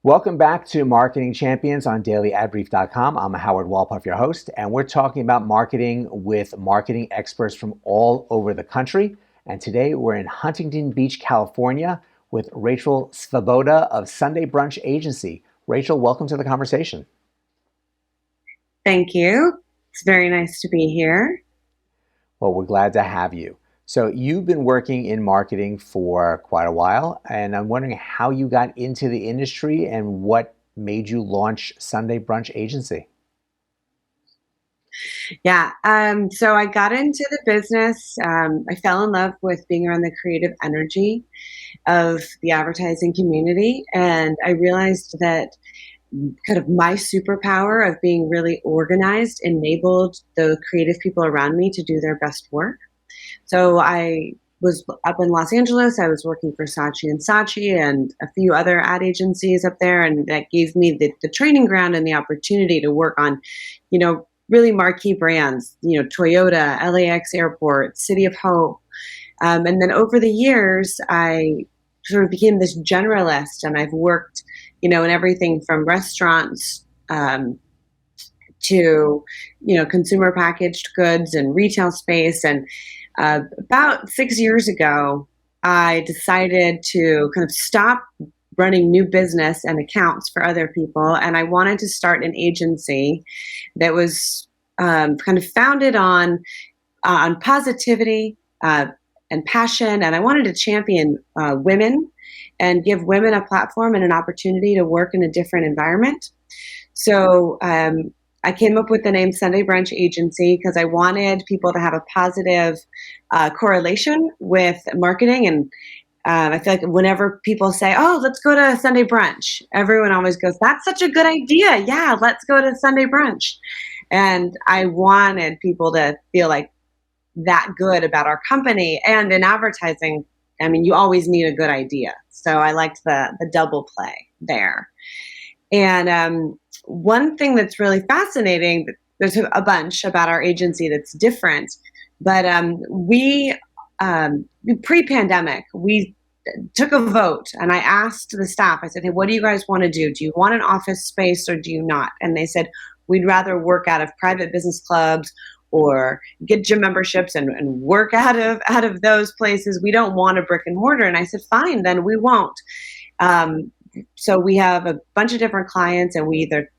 Welcome back to Marketing Champions on dailyadbrief.com. I'm Howard Walpuff, your host, and we're talking about marketing with marketing experts from all over the country. And today we're in Huntington Beach, California with Rachel Svoboda of Sunday Brunch Agecy. Rachel, welcome to the conversation. Thank you. It's very nice to be here. Well, we're glad to have you. So you've been working in marketing for quite a while, and I'm wondering how you got into the industry and what made you launch Sunday Brunch Agency. Yeah. So I got into the business. I fell in love with being around the creative energy of the advertising community. And I realized that kind of my superpower of being really organized enabled the creative people around me to do their best work. So I was up in Los Angeles. I was working for Saatchi and Saatchi and a few other ad agencies up there. And that gave me the training ground and the opportunity to work on, really marquee brands, Toyota, LAX Airport, City of Hope. And then over the years, I sort of became this generalist, and I've worked, in everything from restaurants to, consumer packaged goods and retail space. And about 6 years ago, I decided to kind of stop running new business and accounts for other people. And I wanted to start an agency that was kind of founded on positivity and passion. And I wanted to champion women and give women a platform and an opportunity to work in a different environment. So I came up with the name Sunday Brunch Agency because I wanted people to have a positive correlation with marketing. And I feel like whenever people say, "Oh, let's go to Sunday brunch," everyone always goes, "That's such a good idea. Yeah, let's go to Sunday brunch." And I wanted people to feel like that good about our company. And in advertising, I mean, you always need a good idea. So I liked the double play there. And one thing that's really fascinating, there's a bunch about our agency that's different, but we pre-pandemic, we took a vote, and I asked the staff, I said, "Hey, what do you guys want to do? Do you want an office space or do you not?" And they said, "We'd rather work out of private business clubs or get gym memberships and work out of those places. We don't want a brick and mortar." And I said, "Fine, then we won't." So we have a bunch of different clients, and we either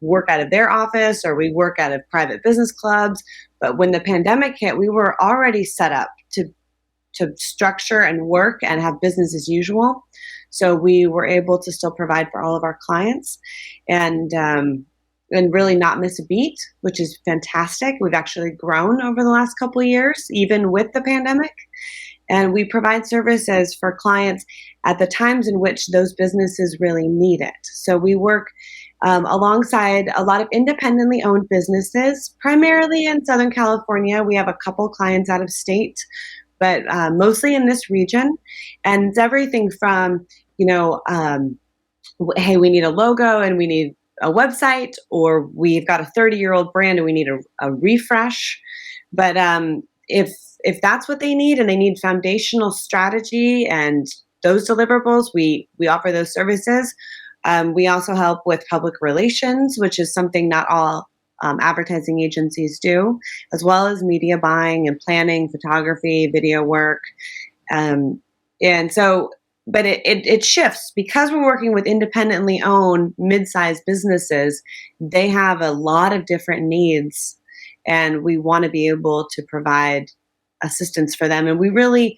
work out of their office or we work out of private business clubs. But when the pandemic hit, we were already set up to structure and work and have business as usual. So we were able to still provide for all of our clients and really not miss a beat, which is fantastic. We've actually grown over the last couple of years, even with the pandemic. And we provide services for clients at the times in which those businesses really need it. So we work alongside a lot of independently owned businesses, primarily in Southern California. We have a couple clients out of state, but mostly in this region. And it's everything from, hey, we need a logo and we need a website, or we've got a 30-year-old brand and we need a refresh. But if that's what they need and they need foundational strategy and those deliverables, we offer those services. We also help with public relations, which is something not all advertising agencies do, as well as media buying and planning, photography, video work. But it shifts because we're working with independently owned mid-sized businesses. They have a lot of different needs, and we want to be able to provide assistance for them. And we really,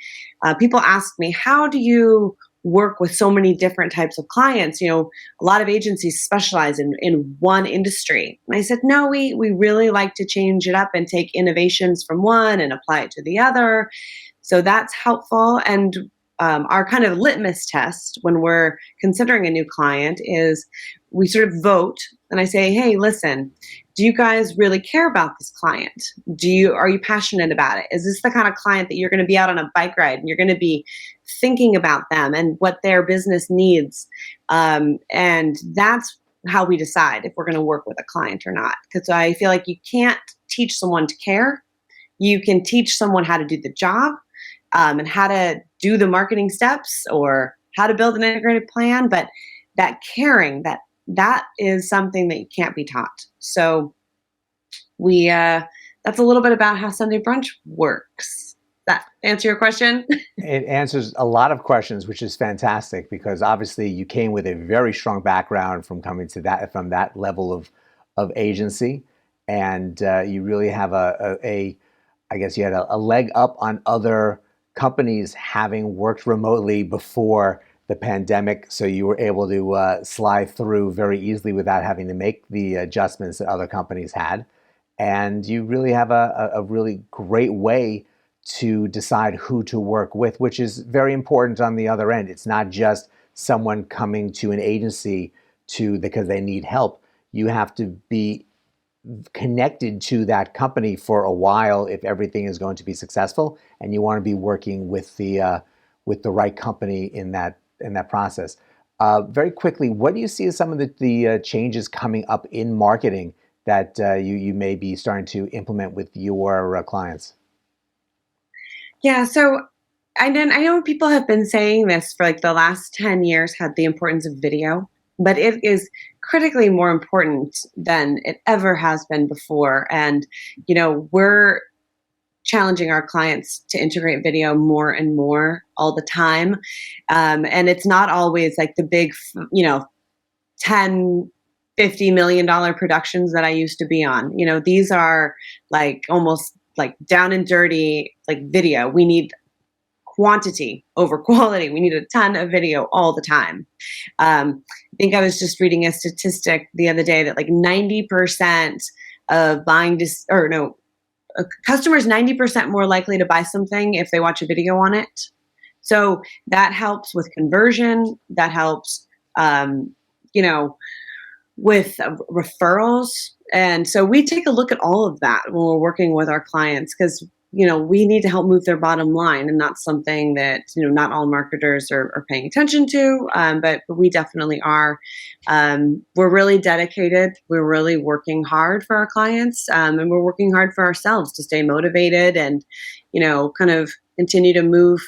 people ask me, how do you work with so many different types of clients? A lot of agencies specialize in one industry. And I said, no, we really like to change it up and take innovations from one and apply it to the other. So that's helpful. And our kind of litmus test when we're considering a new client is we sort of vote, and I say, "Hey, listen, do you guys really care about this client? Are you passionate about it? Is this the kind of client that you're going to be out on a bike ride and you're going to be thinking about them and what their business needs?" And that's how we decide if we're going to work with a client or not. Because I feel like you can't teach someone to care. You can teach someone how to do the job, and how to do the marketing steps or how to build an integrated plan, but that caring, that is something that you can't be taught. So we that's a little bit about how Sunday Brunch works. That answer your question? It answers a lot of questions, which is fantastic because obviously you came with a very strong background from coming to that from that level of agency, and you really have I guess you had a leg up on other companies having worked remotely before the pandemic, so you were able to slide through very easily without having to make the adjustments that other companies had, and you really have a really great way to decide who to work with, which is very important on the other end. It's not just someone coming to an agency because they need help. You have to be connected to that company for a while if everything is going to be successful, and you want to be working with the right company in that process. Very quickly, what do you see as some of the changes coming up in marketing that you may be starting to implement with your clients? Yeah, so I know people have been saying this for like the last 10 years, had the importance of video, but it is critically more important than it ever has been before. And, we're challenging our clients to integrate video more and more all the time. And it's not always like the big, 10, $50 million productions that I used to be on. These are like almost like down and dirty, like video. We need quantity over quality. We need a ton of video all the time. I think I was just reading a statistic the other day that like 90% of customers 90% more likely to buy something if they watch a video on it. So that helps with conversion. That helps, with referrals. And so we take a look at all of that when we're working with our clients because, we need to help move their bottom line, and that's something that, not all marketers are paying attention to, but we definitely are. We're really dedicated. We're really working hard for our clients, and we're working hard for ourselves to stay motivated and, kind of continue to move,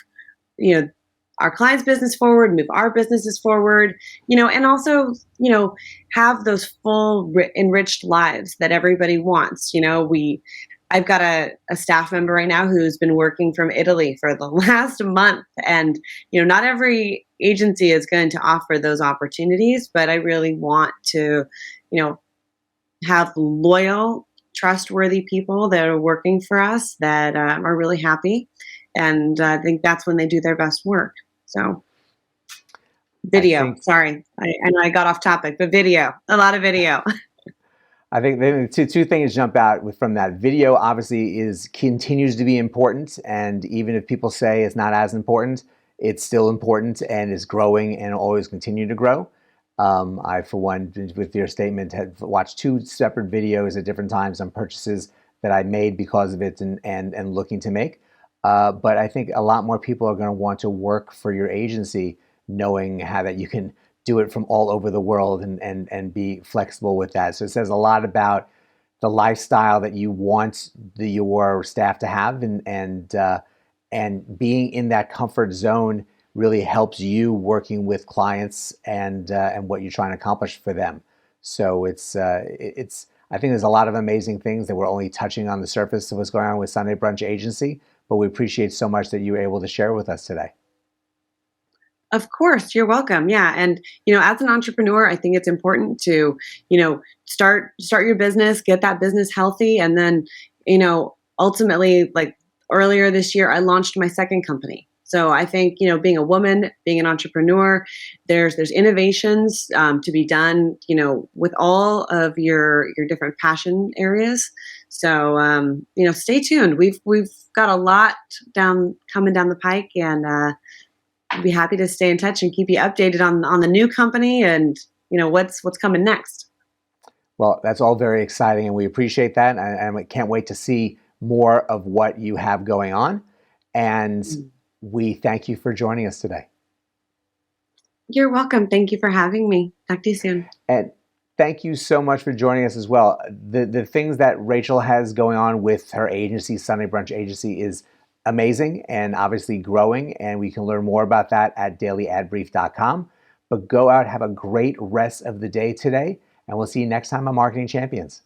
our clients' business forward, move our businesses forward, and also, have those full enriched lives that everybody wants. I've got a staff member right now who's been working from Italy for the last month, and not every agency is going to offer those opportunities, but I really want to, have loyal, trustworthy people that are working for us that are really happy, and I think that's when they do their best work. So video, sorry, I know I got off topic, but video, a lot of video. I think the two things jump out from that. Video obviously continues to be important, and even if people say it's not as important, it's still important and is growing and always continue to grow. I, for one, with your statement, had watched 2 separate videos at different times on purchases that I made because of it and looking to make. But I think a lot more people are going to want to work for your agency, knowing how that you can do it from all over the world and be flexible with that. So it says a lot about the lifestyle that you want your staff to have, and being in that comfort zone really helps you working with clients and what you're trying to accomplish for them. So it's I think there's a lot of amazing things that we're only touching on the surface of what's going on with Sunday Brunch Agency, but we appreciate so much that you were able to share with us today. Of course, you're welcome. Yeah, and as an entrepreneur, I think it's important to, start your business, get that business healthy, and then, ultimately, like earlier this year, I launched my second company. So I think, being a woman, being an entrepreneur, there's innovations to be done, with all of your different passion areas. So stay tuned. We've got a lot coming down the pike, and I'd be happy to stay in touch and keep you updated on the new company and what's coming next. Well, that's all very exciting, and we appreciate that. And I can't wait to see more of what you have going on. And we thank you for joining us today. You're welcome. Thank you for having me. Talk to you soon. And thank you so much for joining us as well. The things that Rachel has going on with her agency, Sunday Brunch Agecy, is amazing and obviously growing, and we can learn more about that at dailyadbrief.com. But go out, have a great rest of the day today, and we'll see you next time on Marketing Champions.